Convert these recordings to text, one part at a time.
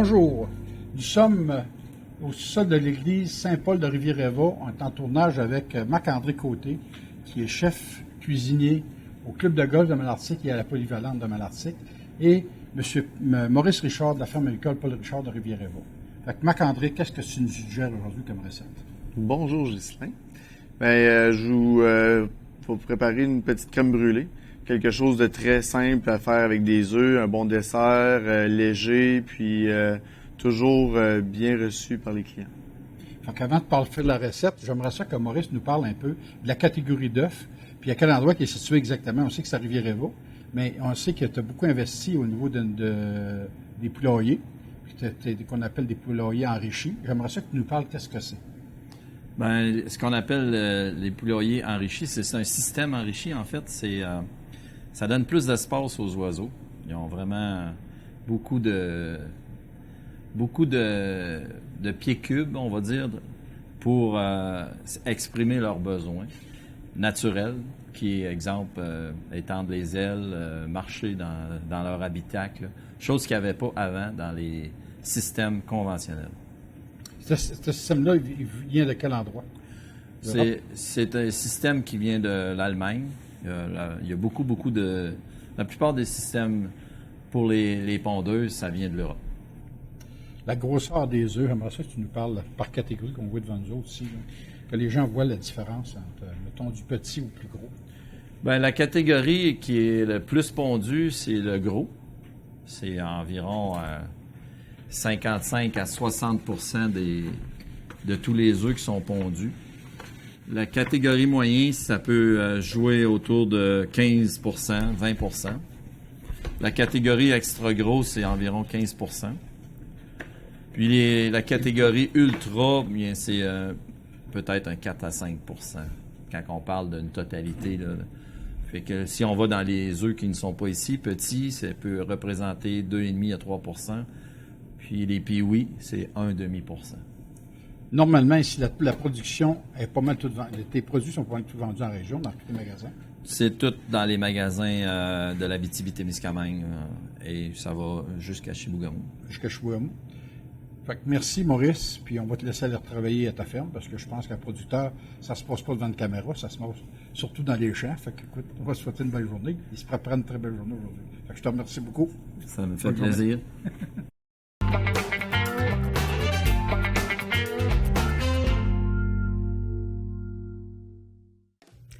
Bonjour, nous sommes au sol de l'église Saint-Paul de Rivière-Éva. On est en tournage avec Marc-André Côté, qui est chef cuisinier au club de golf de Malartic et à la polyvalente de Malartic, et M. Maurice Richard de la ferme agricole Paul Richard de Rivière-Éva. Fait que Marc-André, qu'est-ce que tu nous suggères aujourd'hui comme recette? Bonjour Ghislain. Je vous préparer une petite crème brûlée. Quelque chose de très simple à faire avec des œufs, un bon dessert, léger, puis toujours bien reçu par les clients. Donc avant de faire la recette, j'aimerais ça que Maurice nous parle un peu de la catégorie d'œufs, puis à quel endroit qui est situé exactement. On sait que c'est à Rivière-Éva, mais on sait que tu as beaucoup investi au niveau des poulaillers, qu'on appelle des poulaillers enrichis. J'aimerais ça que tu nous parles qu'est-ce que c'est. Bien, ce qu'on appelle les poulaillers enrichis, c'est un système enrichi, en fait. Ça donne plus d'espace aux oiseaux. Ils ont vraiment beaucoup de pieds cubes, on va dire, pour exprimer leurs besoins naturels, qui, exemple, étendre les ailes, marcher dans leur habitacle, chose qu'il n'y avait pas avant dans les systèmes conventionnels. Ce système-là, il vient de quel endroit? C'est un système qui vient de l'Allemagne. Il y a beaucoup de... La plupart des systèmes pour les pondeuses, ça vient de l'Europe. La grosseur des œufs, j'aimerais ça que tu nous parles par catégorie qu'on voit devant nous autres ici, là, que les gens voient la différence entre, mettons, du petit ou plus gros. Bien, la catégorie qui est le plus pondue, c'est le gros. C'est environ 55 à 60 % de tous les œufs qui sont pondus. La catégorie moyenne, ça peut jouer autour de 15 %, 20 %. La catégorie extra gros, c'est environ 15 %. Puis la catégorie ultra, bien, c'est peut-être un 4 à 5 % quand on parle d'une totalité, là. Fait que si on va dans les œufs qui ne sont pas ici, petits, ça peut représenter 2,5 à 3 %. Puis les piouis, c'est 1,5 %. Normalement, ici, la production est pas mal toute vendue. Tes produits sont pas mal tous vendus en région, dans tous les magasins. C'est tout dans les magasins de l'Abitibi-Témiscamingue et ça va jusqu'à Chibougamau. Jusqu'à Chibougamau. Fait que merci, Maurice, puis on va te laisser aller retravailler à ta ferme, parce que je pense qu'un producteur, ça se passe pas devant une caméra, ça se passe surtout dans les champs. Fait que, écoute, on va se souhaiter une belle journée. Il se prépare une très belle journée aujourd'hui. Fait que je te remercie beaucoup. Ça me fait plaisir.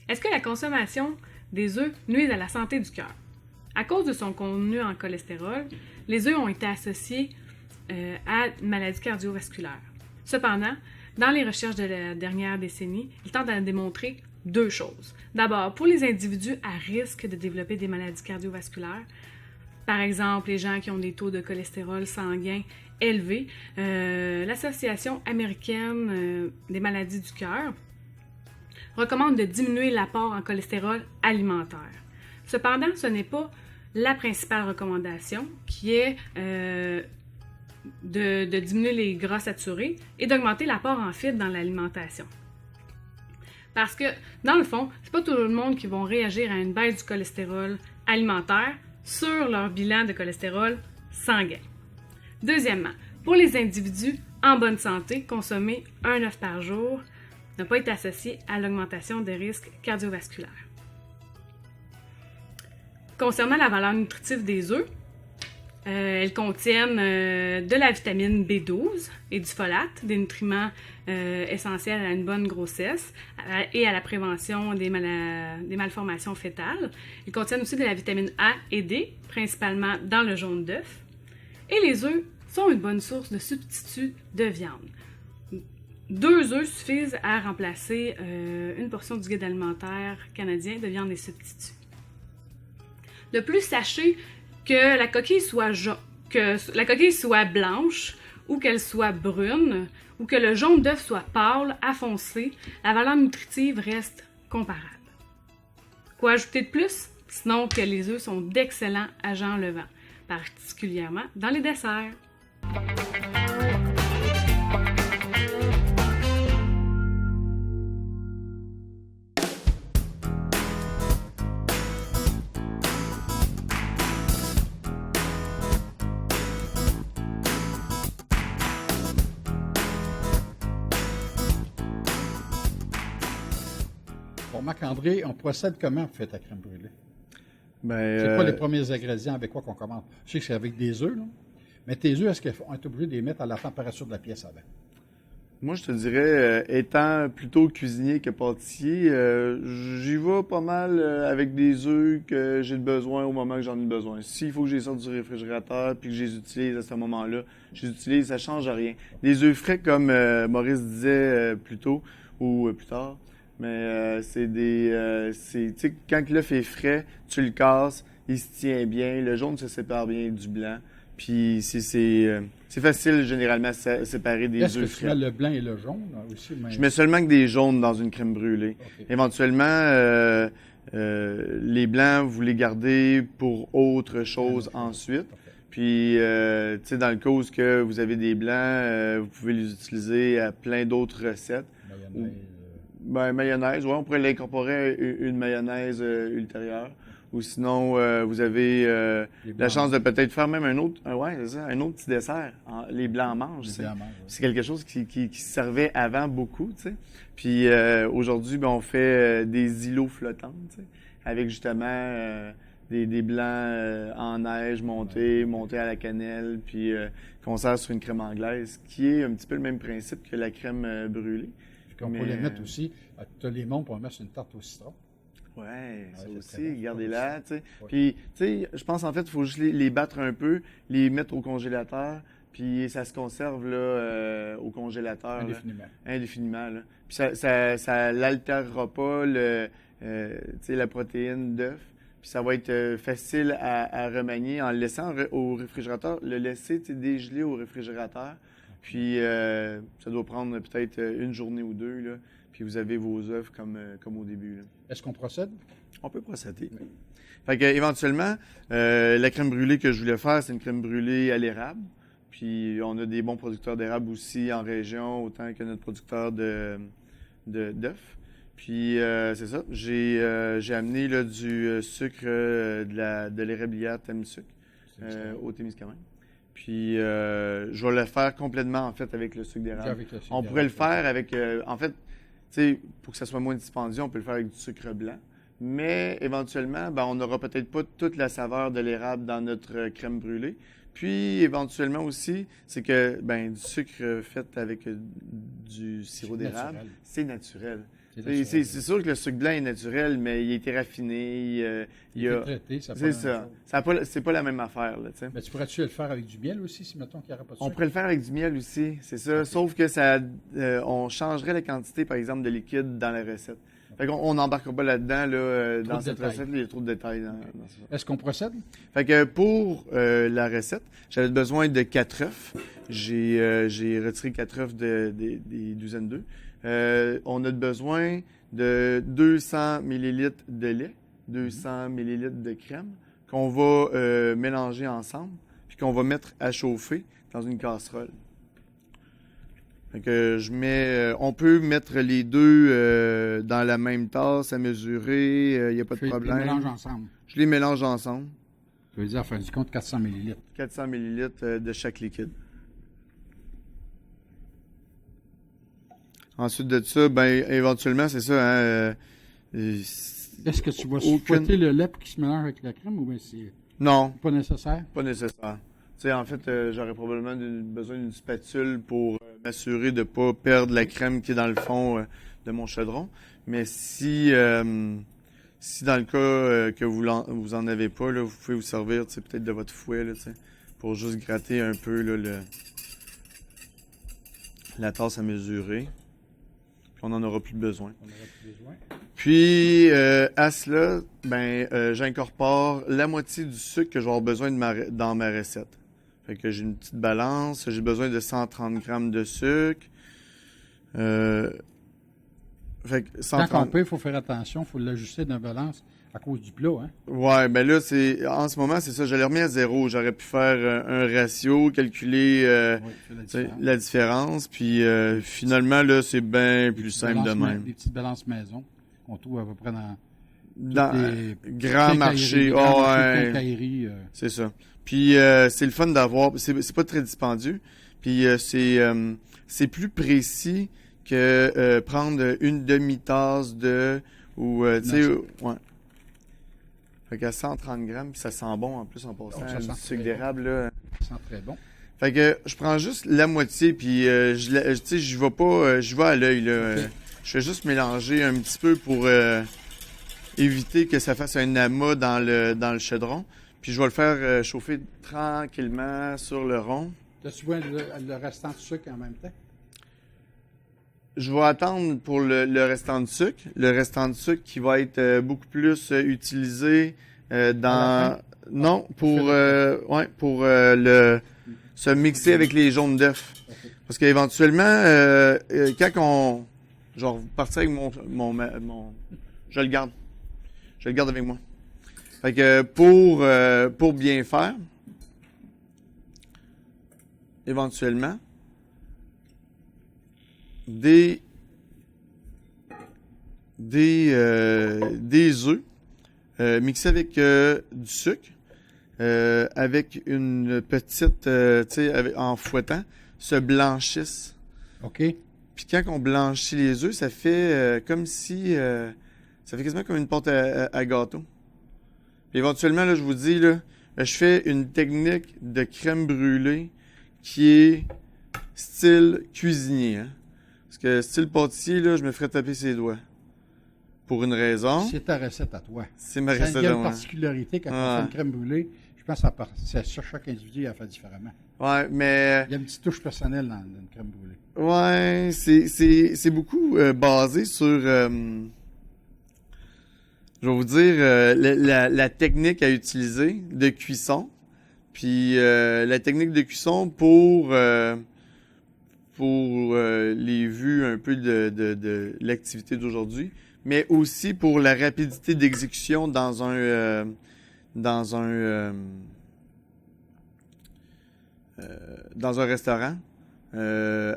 Est-ce que la consommation des œufs nuit à la santé du cœur? À cause de son contenu en cholestérol, les œufs ont été associés à une maladie cardiovasculaire. Cependant, dans les recherches de la dernière décennie, ils tentent à démontrer deux choses. D'abord, pour les individus à risque de développer des maladies cardiovasculaires, par exemple les gens qui ont des taux de cholestérol sanguin élevés, l'Association américaine des maladies du cœur recommande de diminuer l'apport en cholestérol alimentaire. Cependant, ce n'est pas la principale recommandation, qui est de diminuer les gras saturés et d'augmenter l'apport en fibres dans l'alimentation. Parce que, dans le fond, c'est pas tout le monde qui va réagir à une baisse du cholestérol alimentaire sur leur bilan de cholestérol sanguin. Deuxièmement, pour les individus en bonne santé, consommer un œuf par jour n'a pas été associé à l'augmentation des risques cardiovasculaires. Concernant la valeur nutritive des œufs, elles contiennent de la vitamine B12 et du folate, des nutriments essentiels à une bonne grossesse et à la prévention des malformations fœtales. Ils contiennent aussi de la vitamine A et D, principalement dans le jaune d'œuf. Et les œufs sont une bonne source de substituts de viande. 2 œufs suffisent à remplacer une portion du guide alimentaire canadien de viande et substituts. De plus, sachez que la coquille soit blanche ou qu'elle soit brune ou que le jaune d'œuf soit pâle à foncé, la valeur nutritive reste comparable. Quoi ajouter de plus? Sinon que les œufs sont d'excellents agents levants, particulièrement dans les desserts. Bon, Marc-André, on procède comment pour faire ta crème brûlée? Ben, C'est quoi les premiers ingrédients avec quoi qu'on commence? Je sais que c'est avec des œufs, là. Mais tes œufs, est-ce qu'on est obligé de les mettre à la température de la pièce avant? Moi, je te dirais, étant plutôt cuisinier que pâtissier, j'y vais pas mal avec des œufs que j'ai besoin au moment que j'en ai besoin. S'il faut que je les sorte du réfrigérateur puis que je les utilise à ce moment-là, je les utilise, ça change rien. Des œufs frais, comme Maurice disait plus tôt ou plus tard, mais tu sais, quand l'œuf est frais, tu le casses, il se tient bien, le jaune se sépare bien du blanc. Puis c'est facile généralement à séparer des œufs Est-ce que tu frais. mets le blanc et le jaune là, aussi? Mais... Je mets seulement que des jaunes dans une crème brûlée. OK. Éventuellement, les blancs, vous les gardez pour autre chose ensuite. OK. Puis, tu sais, dans le cas où que vous avez des blancs, vous pouvez les utiliser à plein d'autres recettes. Mayonnaise. Mayonnaise, ouais, on pourrait l'incorporer à une mayonnaise ultérieure. Ou sinon, vous avez Les blancs la chance de mangent. peut-être faire même un autre, c'est ça, un autre petit dessert. Les blancs mangent, Les tu sais. blancs mangent, ouais. C'est quelque chose qui se servait avant beaucoup, tu sais. Puis aujourd'hui, ben, on fait des îlots flottants, tu sais, avec justement des blancs en neige montés à la cannelle, puis qu'on sert sur une crème anglaise, qui est un petit peu le même principe que la crème brûlée. Puis qu'on Mais, peut les mettre aussi. Tu as les monts pour mettre sur une tarte au citron. Ouais, ça c'est aussi, très bon. gardez-la, tu sais. Ouais. Puis, tu sais, je pense en fait, il faut juste les battre un peu, les mettre au congélateur, puis ça se conserve là au congélateur là, Indéfiniment. indéfiniment. Là. Puis ça l'altérera pas tu sais, la protéine d'œuf. Puis ça va être facile à remanier en le laissant au réfrigérateur, le laisser tu sais, dégeler au réfrigérateur. Puis ça doit prendre peut-être une journée ou deux là. Puis vous avez vos œufs comme au début. Là. Est-ce qu'on procède? On peut procéder. Fait que, éventuellement, la crème brûlée que je voulais faire, c'est une crème brûlée à l'érable. Puis on a des bons producteurs d'érable aussi en région, autant que notre producteur d'œufs. Puis c'est ça. J'ai amené là, du sucre de l'érablière Temsuc au Témiscamingue. Puis je vais le faire complètement en fait avec le sucre d'érable. Avec le sucre On pourrait le d'érable. faire avec, en fait, tu sais, pour que ça soit moins dispendieux, on peut le faire avec du sucre blanc. Mais éventuellement, ben, on n'aura peut-être pas toute la saveur de l'érable dans notre crème brûlée. Puis éventuellement aussi, c'est que ben, du sucre fait avec du sirop C'est d'érable, naturel. c'est naturel. C'est C'est naturel. c'est sûr que le sucre blanc est naturel, mais il a été raffiné. Il est traité, ça C'est ça. C'est pas la même affaire, là, tu sais. Mais tu pourrais-tu le faire avec du miel aussi, si mettons qu'il n'y aurait pas de On sucre? pourrait le faire avec du miel aussi, c'est ça. Sauf que on changerait la quantité, par exemple, de liquide dans la recette. Fait qu'on n'embarquera pas là-dedans, là, dans de cette détails. recette. Il y a trop de détails dans ça. Est-ce qu'on procède? Fait que pour la recette, j'avais besoin de 4 œufs. J'ai retiré 4 œufs des douzaines d'œufs. On a besoin de 200 ml de lait, 200 ml de crème qu'on va mélanger ensemble puis qu'on va mettre à chauffer dans une casserole. Fait que je mets, on peut mettre les deux dans la même tasse à mesurer, il n'y a pas de Tu les problème. mélanges ensemble. Je les mélange ensemble. Tu veux dire, faire du compte 400 ml. 400 ml de chaque liquide. Ensuite de ça, ben éventuellement, c'est ça. Hein, Est-ce que tu vas Aucune- fouetter le lait pour qu'il se mélange avec la crème ou bien c'est non, pas nécessaire? pas nécessaire. Tu sais, en fait, j'aurais probablement besoin d'une spatule pour m'assurer de ne pas perdre la crème qui est dans le fond de mon chaudron. Mais si dans le cas que vous en avez pas, là, vous pouvez vous servir tu sais, peut-être de votre fouet là, tu sais, pour juste gratter un peu là, la tasse à mesurer. Puis on n'en aura plus besoin. On aurait plus besoin. Puis, à cela, j'incorpore la moitié du sucre que je vais avoir besoin dans ma recette. Fait que j'ai une petite balance. J'ai besoin de 130 grammes de sucre. Fait que Quand 130... on peut, il faut faire attention, il faut l'ajuster d'une balance à cause du plat. Hein? Ouais, ben là, en ce moment, c'est ça. Je l'ai remis à zéro. J'aurais pu faire un ratio, calculer Oui, c'est la tu sais, différence. la différence. Puis, finalement, là, c'est bien plus simple de même. Des petites balances maison qu'on trouve à peu près dans Dans les grand marché. grands Oh, marchés de ouais. quincaillerie, C'est ça. Puis c'est le fun d'avoir. C'est pas très dispendieux. Puis c'est plus précis que prendre une demi-tasse Ou, tu sais, Non, ouais. Fait qu'à 130 grammes, puis ça sent bon en plus en passant. ça sent Du sucre très d'érable, là. Ça sent très bon. Fait que je prends juste la moitié, puis tu sais, je vais pas, je vais à l'œil, là. Ok. Je fais juste mélanger un petit peu pour éviter que ça fasse un amas dans le chaudron. Puis je vais le faire chauffer tranquillement sur le rond. As-tu vu le restant de sucre en même temps? Je vais attendre pour le restant de sucre. Le restant de sucre qui va être beaucoup plus utilisé À la dans... fin? Non, pour faire se mixer avec les jaunes d'œufs. Ok. Parce qu'éventuellement, quand on... Genre, partir avec mon... Je le garde. Je le garde avec moi. Fait que pour bien faire, éventuellement, des œufs mixés avec du sucre, avec une petite, tu sais, en fouettant, se blanchissent. OK. Puis quand on blanchit les œufs, ça fait comme si... ça fait quasiment comme une pâte à gâteau. Puis éventuellement, là, je vous dis, là, je fais une technique de crème brûlée qui est style cuisinier. Hein? Parce que style pâtissier, là, je me ferais taper ses doigts. Pour une raison. C'est ta recette à toi. C'est ma Ça, recette il y a à une moi. particularité quand on Ouais. fait une crème brûlée. Je pense que c'est sur chaque individu, il a fait différemment. Ouais, mais... Il y a une petite touche personnelle dans une crème brûlée. Ouais, c'est beaucoup basé sur... je vais vous dire la technique à utiliser de cuisson, puis la technique de cuisson pour les vues un peu de l'activité d'aujourd'hui, mais aussi pour la rapidité d'exécution dans un restaurant.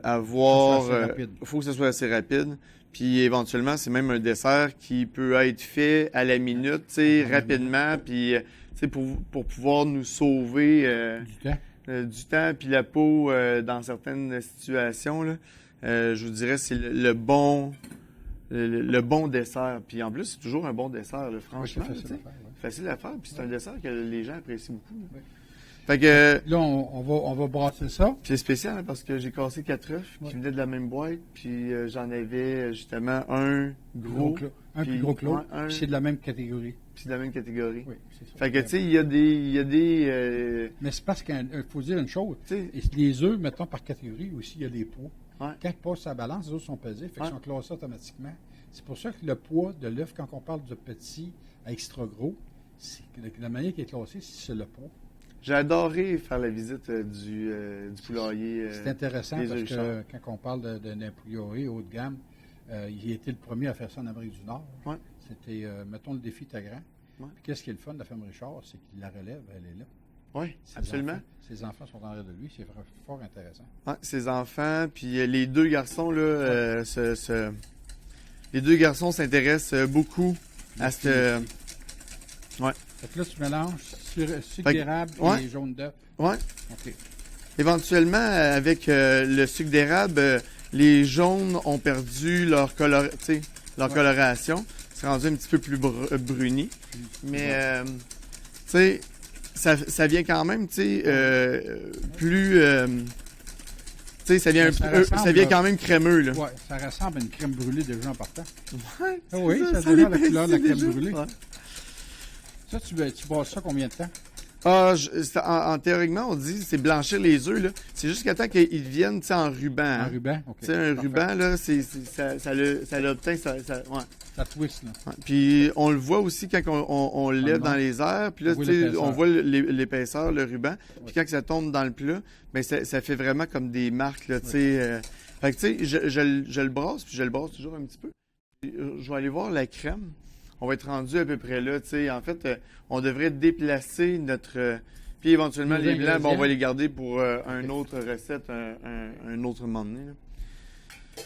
Avoir, Ça soit assez rapide. faut que ce soit assez rapide. Puis éventuellement, c'est même un dessert qui peut être fait à la minute, tu sais, rapidement, puis tu sais, pour pouvoir nous sauver Du temps. du temps, puis la peau dans certaines situations. Là, je vous dirais, c'est le bon dessert. Puis en plus, c'est toujours un bon dessert, là, Oui, c'est franchement. facile tu sais. à faire. Ouais. Facile à faire, puis c'est un dessert que les gens apprécient beaucoup. Là. Oui. Fait que Là, on va brasser ça. c'est spécial hein, parce que j'ai cassé 4 œufs Ouais. qui venaient de la même boîte, puis j'en avais justement un gros, Un puis plus gros que l'autre. ouais, un- Puis c'est de la même catégorie. puis de la même catégorie. Oui, c'est ça. Fait que tu sais, il y a des Mais c'est parce qu'il faut dire une chose. tu sais, Et les œufs, mettons par catégorie aussi, il y a des poids. Ouais. Quand ils passent à la balance, les œufs sont pesés, fait qu'ils Ouais. sont classés automatiquement. C'est pour ça que le poids de l'œuf, quand on parle de petit à extra gros, c'est que la manière qui est classée, c'est le poids. j'ai adoré faire la visite du poulailler. C'est intéressant les parce œufs que Richard. quand on parle d'un poulailler haut de gamme, il a été le premier à faire ça en Amérique du Nord. Ouais. C'était, mettons, le défi était grand. Ouais. Puis qu'est-ce qui est le fun de la ferme Richard, c'est qu'il la relève, elle est là. Oui, Ses absolument. Ses enfants sont en arrière de lui, c'est fort intéressant. Ouais, ses enfants, puis les deux garçons là, les deux garçons s'intéressent beaucoup à cette. Fait que là, tu mélanges sucre Fait que- d'érable ouais. et jaune d'œuf. Ouais. OK. Éventuellement, avec le sucre d'érable, les jaunes ont perdu leur Ouais. coloration. C'est rendu un petit peu plus bruni. Mais, tu sais, ça vient quand même, tu sais, plus... tu sais, ça vient, Mais ça ressemble, ça vient quand même crémeux, là. Ouais, ça ressemble à une crème brûlée déjà en partant. Ouais, Ah oui, ça a ça déjà la dépend, couleur de la c'est crème déjà. brûlée. Ouais. Ça, tu brasses ça combien de temps? Théoriquement, on dit c'est blanchir les œufs, là. C'est jusqu'à temps qu'ils deviennent, tu sais, en ruban. Un hein. ruban? OK. Tu sais, un Parfait. ruban, là, ça l'obtient, ouais. Ça twist, là. Ouais. Puis on le voit aussi quand on le lève le dans monte. les airs. Puis là, On voit tu sais, l'épaisseur. on voit l'épaisseur, le ruban. Puis Ouais. quand que ça tombe dans le plat, ben ça fait vraiment comme des marques, là, tu sais. Fait que tu sais, je le brasse, puis je le brasse toujours un petit peu. Puis, je vais aller voir la crème. On va être rendu à peu près là, tu sais. En fait, on devrait déplacer notre... puis éventuellement, Nos les blancs, ben, on ingrédients. va les garder pour une autre recette, un autre moment donné, là.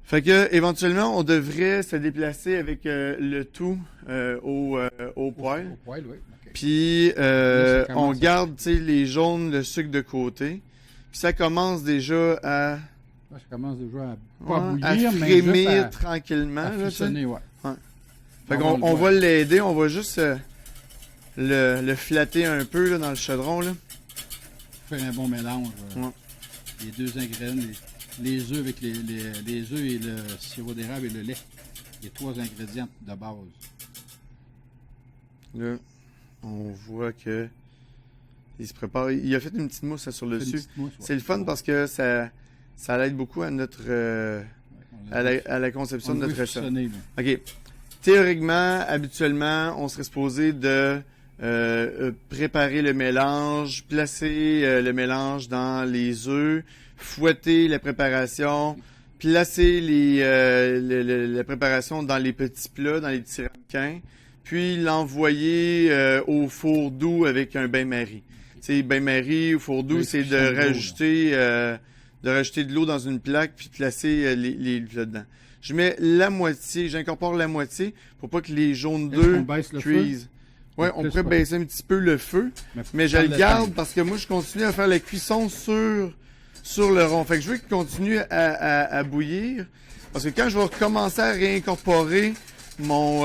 Fait que éventuellement, on devrait se déplacer avec le tout au poêle. Au poêle, oui. OK. Puis Là, ça on commence à- garde, tu sais, les jaunes, le sucre de côté. Puis ça commence déjà à, Là, ça commence déjà à pas à bouillir, mais juste frémir tranquillement. à là, tu sais. fusionner, ouais. Fait qu'on on va l'aider, on va juste le flatter un peu là, dans le chaudron. Là. Faire un bon mélange. Ouais. Les deux ingrédients, les œufs avec les œufs et le sirop d'érable et le lait. Les 3 ingrédients de base. Là, on voit que il se prépare. Il a fait une petite mousse là, sur le dessus. C'est le fun parce que ça l'aide beaucoup à notre à la conception de notre recette. OK. Théoriquement, habituellement, on serait supposé de préparer le mélange, placer le mélange dans les œufs, fouetter la préparation, placer la préparation dans les petits plats, dans les petits ramequins, puis l'envoyer au four doux avec un bain-marie. Tu sais, bain-marie ou four doux, c'est de rajouter de l'eau dans une plaque puis de placer les là-dedans. Je mets la moitié, j'incorpore la moitié pour pas que les jaunes d'œufs cuisent. Ouais, on pourrait baisser un petit peu le feu, mais je le garde parce que moi, je continue à faire la cuisson sur le rond. Fait que je veux qu'il continue à bouillir parce que quand je vais recommencer à réincorporer mon...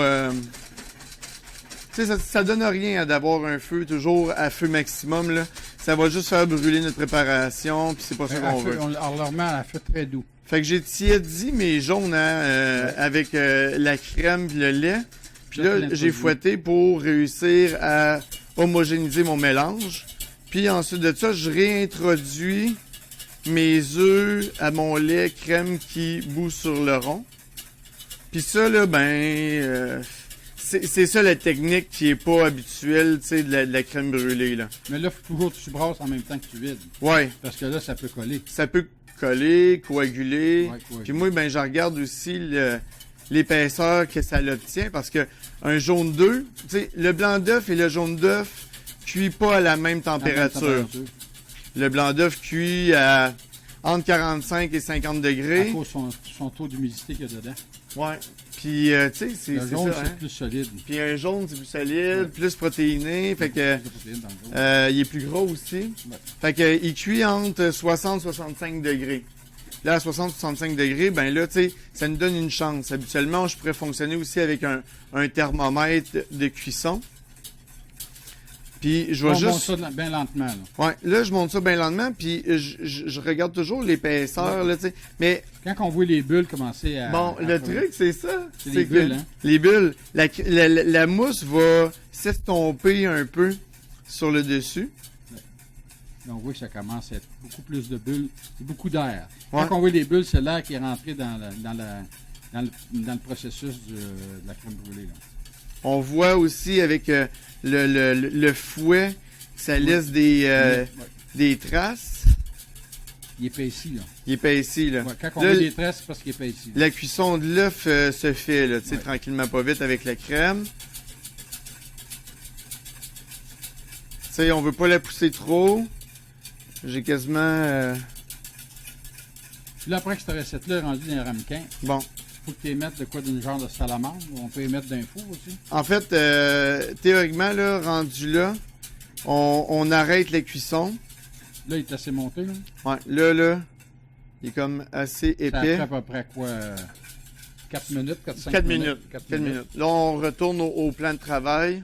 tu sais, ça donne rien d'avoir un feu toujours à feu maximum, là. Ça va juste faire brûler notre préparation, puis c'est pas ça qu'on veut. On le remet à feu très doux. Fait que j'ai tiédi mes jaunes avec la crème et le lait. Puis là, j'ai fouetté pour réussir à homogénéiser mon mélange. Puis ensuite de ça, je réintroduis mes œufs à mon lait crème qui bout sur le rond. Puis ça, là, c'est ça la technique qui est pas habituelle, tu sais, de la crème brûlée, là. Mais là, faut toujours que tu brasses en même temps que tu vides. Ouais. Parce que là, ça peut coller. Ça peut coller, coaguler. Ouais, coaguler. Puis moi, je regarde aussi l'épaisseur que ça l'obtient parce que un jaune d'œuf, tu sais, le blanc d'œuf et le jaune d'œuf cuit pas à la même température. Le blanc d'œuf cuit à entre 45 et 50 degrés. À cause de son taux d'humidité qu'il y a dedans. Ouais. Puis, tu sais, c'est le jaune, ça, c'est plus solide. Puis un jaune, c'est plus solide, plus protéiné. Fait que, il est plus gros aussi. Ouais. Fait que, il cuit entre 60 et 65 degrés. Là, à 60-65 degrés, ben là, tu sais, ça nous donne une chance. Habituellement, je pourrais fonctionner aussi avec un thermomètre de cuisson. Puis, je vais on juste... monte ça bien lentement, là. Ouais, là, je monte ça bien lentement, puis je regarde toujours l'épaisseur, là, tu sais. Mais... Quand on voit les bulles commencer à... Bon, le truc, c'est ça. C'est les bulles, hein? Les bulles. La mousse va s'estomper un peu sur le dessus. On voit que ça commence à être beaucoup plus de bulles, beaucoup d'air. Ouais. Quand on voit les bulles, c'est l'air qui est rentré dans le processus de la crème brûlée, là. On voit aussi avec le fouet, ça laisse des traces. Il épaissit, là. Il épaissit, là. Ouais, quand on Là, voit des traces, c'est parce qu'il épaissit. La cuisson de l'œuf se fait, là, tu sais, Ouais. tranquillement, pas vite avec la crème. Tu sais, on veut pas la pousser trop. J'ai quasiment... Puis là, après que cette recette-là est rendue dans les ramequins, Bon. faut que tu les mettes de quoi d'une genre de salamandre, ou on peut les mettre d'un four aussi. En fait, théoriquement, là, rendu là, on arrête la cuisson. Là, il est assez monté, là. Ouais, là, il est comme assez Ça épais. fait à peu près quoi? 4 minutes, 4-5 4 minutes? minutes. 4 4 minutes. Là, on retourne au plan de travail.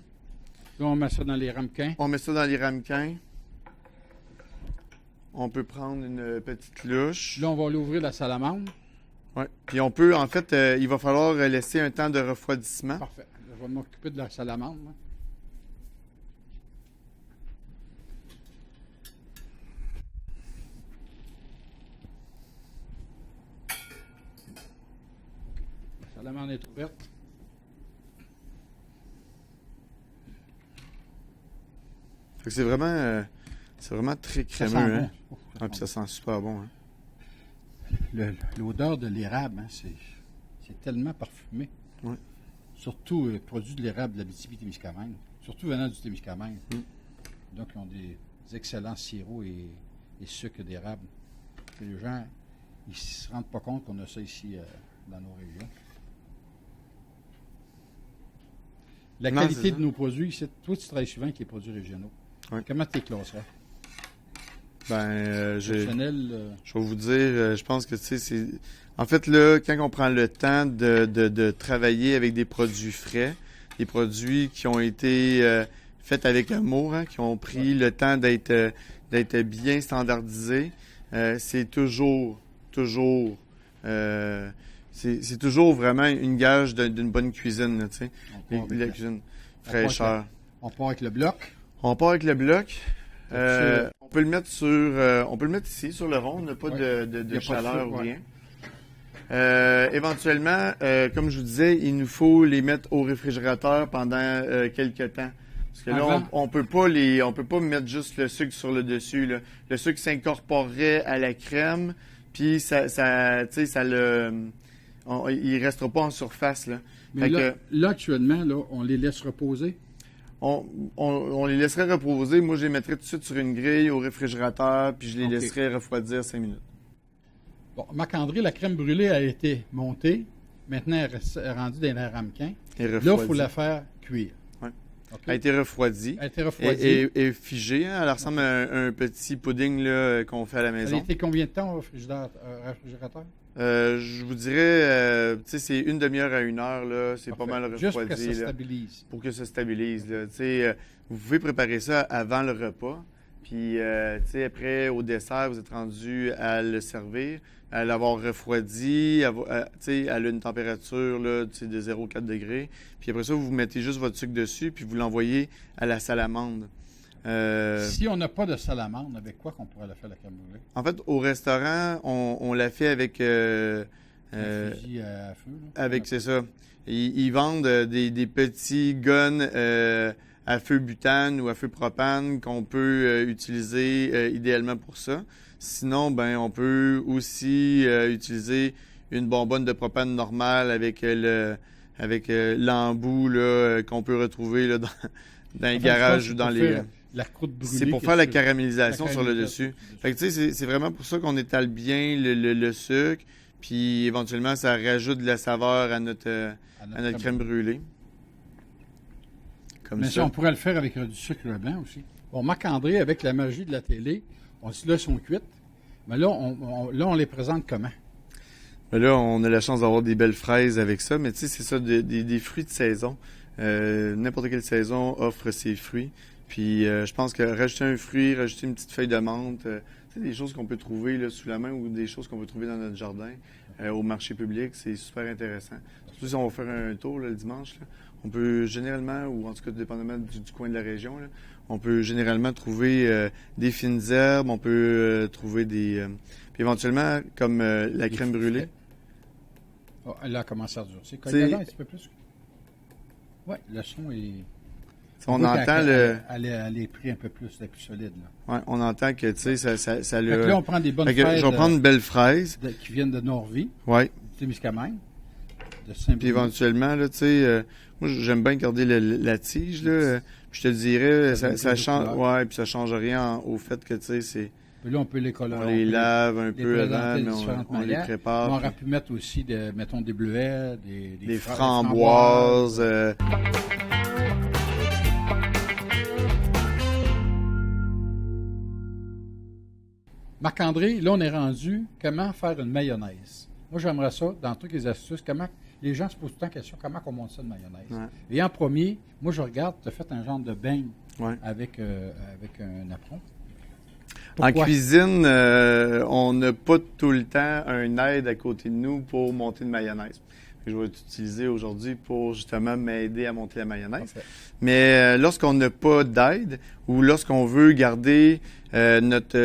Là, on met ça dans les ramequins. On met ça dans les ramequins. On peut prendre une petite louche. Là, on va aller ouvrir la salamandre. Ouais. Puis on peut, en fait, il va falloir laisser un temps de refroidissement. Parfait. Je vais m'occuper de la salamandre, là. La salamandre est ouverte. Fait que c'est vraiment très Ça crémeux. sent Hein? bon. Oh, ça Ah, sent puis ça sent super bon. Hein? L'odeur de l'érable, hein, c'est tellement parfumé. Ouais. Surtout produit de l'érable de l'Abitibi-Témiscamingue. Surtout venant du Témiscamingue. Donc, ils ont des excellents sirops et sucres d'érable. Et les gens, ils se rendent pas compte qu'on a ça ici dans nos régions. La Non, qualité c'est de nos produits, toi, tu travailles souvent avec les produits régionaux. Ouais. Comment tu les classerais? Je Optionnel, vais vous dire, je pense que, tu sais, c'est... En fait, là, quand on prend le temps de travailler avec des produits frais, des produits qui ont été faits avec amour, hein, qui ont pris le temps d'être bien standardisés, c'est toujours, c'est toujours vraiment une gage d'une bonne cuisine, là, tu sais. La cuisine fraîcheur. on part avec le bloc. On part avec le bloc. On peut le mettre on peut le mettre ici sur le rond, on n'a pas de chaleur ou rien. Éventuellement, comme je vous disais, il nous faut les mettre au réfrigérateur pendant quelques temps. Parce que là, on peut pas mettre juste le sucre sur le dessus, là. Le sucre s'incorporerait à la crème, puis il restera pas en surface, là. Mais là, actuellement, là, on les laisse reposer. On les laisserait reposer. Moi, je les mettrais tout de suite sur une grille au réfrigérateur, puis je les laisserais refroidir 5 minutes. Bon, Marc-André, la crème brûlée a été montée. Maintenant, elle est rendue dans les ramequins. Là, il faut la faire cuire. Oui. Okay. Elle a été refroidie. Et figée. Hein? Elle ressemble à un petit pudding là, qu'on fait à la maison. Elle a été combien de temps au réfrigérateur? Je vous dirais, tu sais, c'est une demi-heure à 1 heure, là. C'est pas mal refroidi. Juste pour que ça stabilise. Pour que ça stabilise, là. Tu sais, vous pouvez préparer ça avant le repas. Puis, tu sais, après, au dessert, vous êtes rendu à le servir, à l'avoir refroidi, tu sais, elle a une température, là, tu sais, de 0,4 degrés. Puis après ça, vous mettez juste votre sucre dessus, puis vous l'envoyez à la salamande. Si on n'a pas de salamande, avec quoi qu'on pourrait la faire, la crème brûlée? En fait, au restaurant, on la fait avec... un fusil à feu, là? Avec, c'est ça. Ils vendent des petits guns à feu butane ou à feu propane qu'on peut utiliser idéalement pour ça. Sinon, ben on peut aussi utiliser une bonbonne de propane normale avec l'embout là, qu'on peut retrouver là, dans les garages ou dans les... La croûte brûlée. C'est pour faire la caramélisation sur le dessus. Fait que tu sais, c'est vraiment pour ça qu'on étale bien le sucre, puis éventuellement ça rajoute de la saveur à notre crème brûlée. Mais ça, on pourrait le faire avec du sucre blanc aussi. Bon, Marc-André, avec la magie de la télé, là, sont cuites. Mais là, on les présente comment? Mais là, on a la chance d'avoir des belles fraises avec ça, mais tu sais, c'est ça, des fruits de saison. N'importe quelle saison offre ses fruits. Puis je pense que rajouter un fruit, rajouter une petite feuille de menthe, c'est des choses qu'on peut trouver là, sous la main ou des choses qu'on peut trouver dans notre jardin au marché public, c'est super intéressant. Surtout si on va faire un tour là, le dimanche, là, on peut généralement, ou en tout cas dépendamment du coin de la région, là, on peut généralement trouver des fines herbes, on peut trouver des... puis éventuellement, comme la crème brûlée. Oh, là, elle commence à durcir. Cogne-la un petit peu plus. Oui, le son est... On entend Elle est pris un peu plus, elle est plus solide. Oui, on entend que, tu sais, ça le... Fait que là, on prend des bonnes fraises. Je vais prendre une belle fraise. Qui viennent de Norvie. Oui. Du Témiscamingue. Puis éventuellement, là, tu sais, moi, j'aime bien garder la tige, là. Je te dirais, ça change... Ouais, puis ça change rien au fait que, tu sais, c'est... Puis là, on peut les colorer. On les lave un peu avant, mais on les prépare. On aurait pu mettre aussi, mettons, des bleuets, des framboises. Marc-André, là, on est rendu comment faire une mayonnaise. Moi, j'aimerais ça, dans toutes les astuces, comment les gens se posent tout le temps la question, comment on monte ça de mayonnaise. Ouais. Et en premier, moi, je regarde, tu as fait un genre de beigne avec un apron. Pourquoi? En cuisine, on n'a pas tout le temps un aide à côté de nous pour monter une mayonnaise. Je vais l'utiliser aujourd'hui pour justement m'aider à monter la mayonnaise. Okay. Mais lorsqu'on n'a pas d'aide ou lorsqu'on veut garder notre...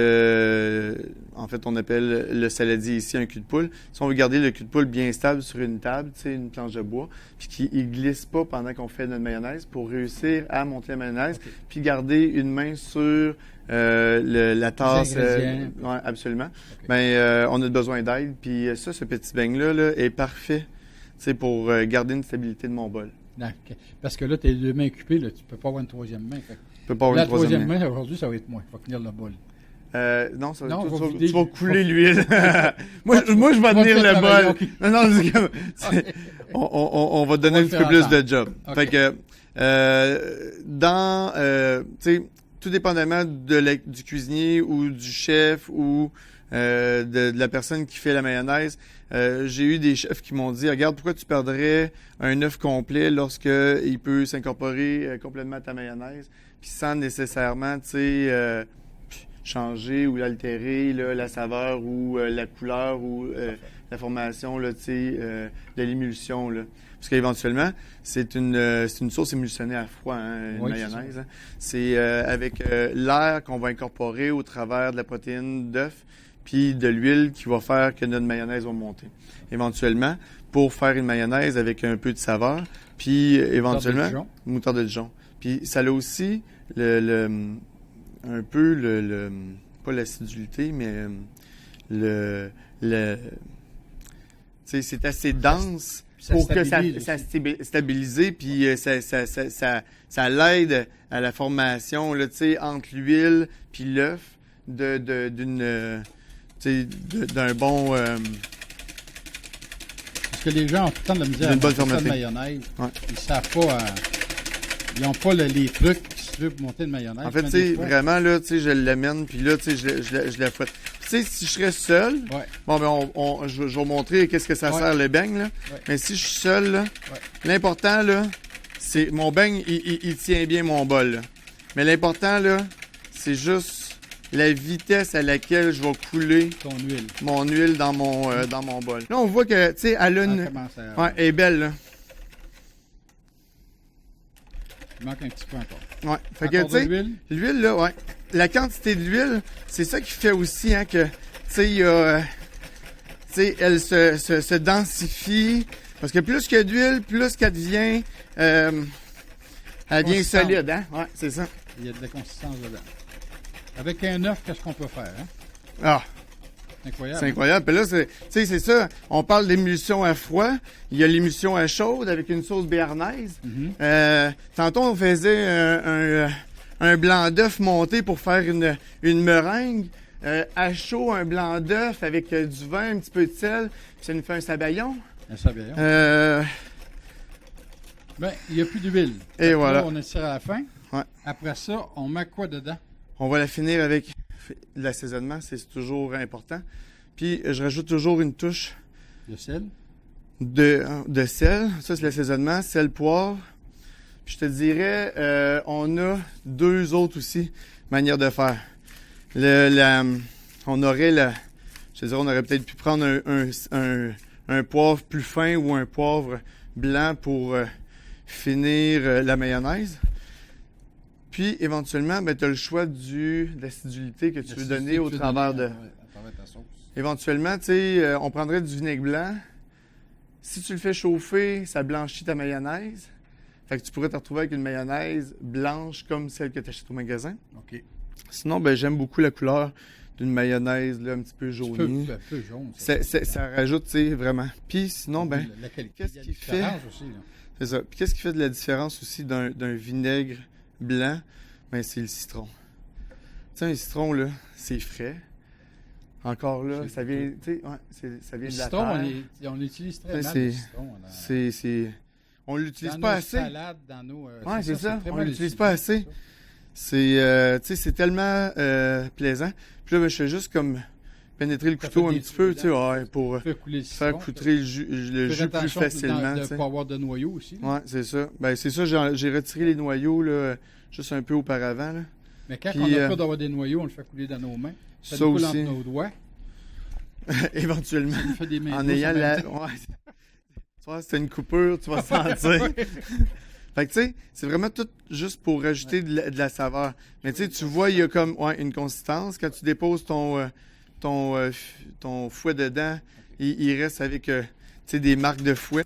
en fait, on appelle le saladier ici un cul de poule. Si on veut garder le cul de poule bien stable sur une table, tu sais, une planche de bois, puis qu'il ne glisse pas pendant qu'on fait notre mayonnaise pour réussir à monter la mayonnaise, puis garder une main sur la tasse. Oui, absolument. Okay. Ben, on a besoin d'aide. Puis ça, ce petit beigne-là là, est parfait. C'est pour garder une stabilité de mon bol. Okay. Parce que là, tu es les deux mains occupées, là, tu ne peux pas avoir une troisième main. Tu peux pas avoir une troisième main. Aujourd'hui, ça va être moins. Il va tenir le bol. Non, tu vas couler l'huile. moi, je vais tenir le bol. Okay. Non, on va donner un petit peu plus de job. Okay. Fait que, tu sais, tout dépendamment du cuisinier ou du chef ou de la personne qui fait la mayonnaise. J'ai eu des chefs qui m'ont dit, regarde, pourquoi tu perdrais un œuf complet lorsque il peut s'incorporer complètement à ta mayonnaise, puis sans nécessairement, tu sais, changer ou altérer là, la saveur ou la couleur ou la formation là, tu sais, de l'émulsion là. Parce qu'éventuellement, c'est une sauce émulsionnée à froid, hein, une mayonnaise. Hein. C'est avec l'air qu'on va incorporer au travers de la protéine d'œuf puis de l'huile qui va faire que notre mayonnaise va monter. Éventuellement, pour faire une mayonnaise avec un peu de saveur, puis éventuellement, moutarde de Dijon. Puis ça a aussi un peu pas l'acidulité, mais tu sais, c'est assez dense pour que ça stabilise, puis ça l'aide à la formation, là, tu sais, entre l'huile puis l'œuf d'un bon... Parce que les gens ont tout le temps de la misère d'une bonne faire de fermeté. mayonnaise. Ouais. Ils savent pas... ils n'ont pas les trucs si tu veux pour monter une mayonnaise. En fait, tu sais, vraiment, là, tu sais, je l'amène, puis là, tu sais, je la fouette. Tu sais, si je serais seul, bon, ben, je vais vous montrer qu'est-ce que ça sert, le beigne, là. Ouais. Mais si je suis seul, là, l'important, là, c'est, mon beigne, il tient bien mon bol, là. Mais l'important, là, c'est juste la vitesse à laquelle je vais couler mon huile dans mon bol. Là, on voit que, tu sais, elle a une... Ouais, elle est belle, là. Il manque un petit peu encore. Ouais. Fait que, tu sais, l'huile, là, ouais. La quantité de l'huile, c'est ça qui fait aussi, hein, que, tu sais, il y a, tu sais, elle se densifie. Parce que plus qu'il y a d'huile, plus qu'elle devient, elle devient solide, hein. Ouais, c'est ça. Il y a de la consistance dedans. Avec un œuf, qu'est-ce qu'on peut faire, hein? Ah! Incroyable. C'est incroyable. Puis là, tu sais, c'est ça. On parle d'émulsion à froid. Il y a l'émulsion à chaude avec une sauce béarnaise. Mm-hmm. Tantôt, on faisait un blanc d'œuf monté pour faire une meringue. À chaud, un blanc d'œuf avec du vin, un petit peu de sel. Puis ça nous fait un sabayon. Un sabayon. Ben, il n'y a plus d'huile. Et voilà. Là, on étire à la fin. Ouais. Après ça, on met quoi dedans? On va la finir avec l'assaisonnement, c'est toujours important. Puis, je rajoute toujours une touche de sel. De sel. Ça, c'est l'assaisonnement. Sel, poivre. Puis, je te dirais, on a deux autres aussi manières de faire. On aurait peut-être pu prendre un poivre plus fin ou un poivre blanc pour finir la mayonnaise. Puis, éventuellement, ben, tu as le choix de l'acidulité que tu veux donner au travers de... ta sauce. Éventuellement, tu sais, on prendrait du vinaigre blanc. Si tu le fais chauffer, ça blanchit ta mayonnaise. Fait que tu pourrais te retrouver avec une mayonnaise blanche comme celle que tu achètes au magasin. OK. Sinon, ben, j'aime beaucoup la couleur d'une mayonnaise là, un petit peu jaunie. Un peu jaune. Ça rajoute, tu sais, vraiment. Puis sinon, ben, qu'est-ce qui fait... aussi, là. C'est ça. Puis qu'est-ce qui fait de la différence aussi d'un vinaigre blanc, ben c'est le citron. Tu sais, un citron, là, c'est frais. Encore là, ça vient, tu sais, ça vient de la terre. On l'utilise très mal, le citron. On l'utilise pas assez. Dans nos salades, dans nos... ouais, c'est ça. On l'utilise pas assez. C'est, tu sais, c'est tellement plaisant. Puis là, ben, je fais juste comme pénétrer le couteau un petit peu, tu sais, ouais, pour faire coutrer le jus plus facilement. Il faut avoir de noyaux aussi. Oui, c'est ça. Ben, c'est ça, j'ai retiré les noyaux là, juste un peu auparavant. Là. Mais quand on a peur d'avoir des noyaux, on le fait couler dans nos mains. Ça nous coule entre nos doigts. Éventuellement. En ayant la... Ouais. Tu vois, c'est une coupure, tu vas sentir. Fait que, tu sais, c'est vraiment tout juste pour rajouter de la saveur. Mais tu sais, tu vois, il y a comme une consistance. Quand tu déposes ton fouet dedans, il reste avec des marques de fouet.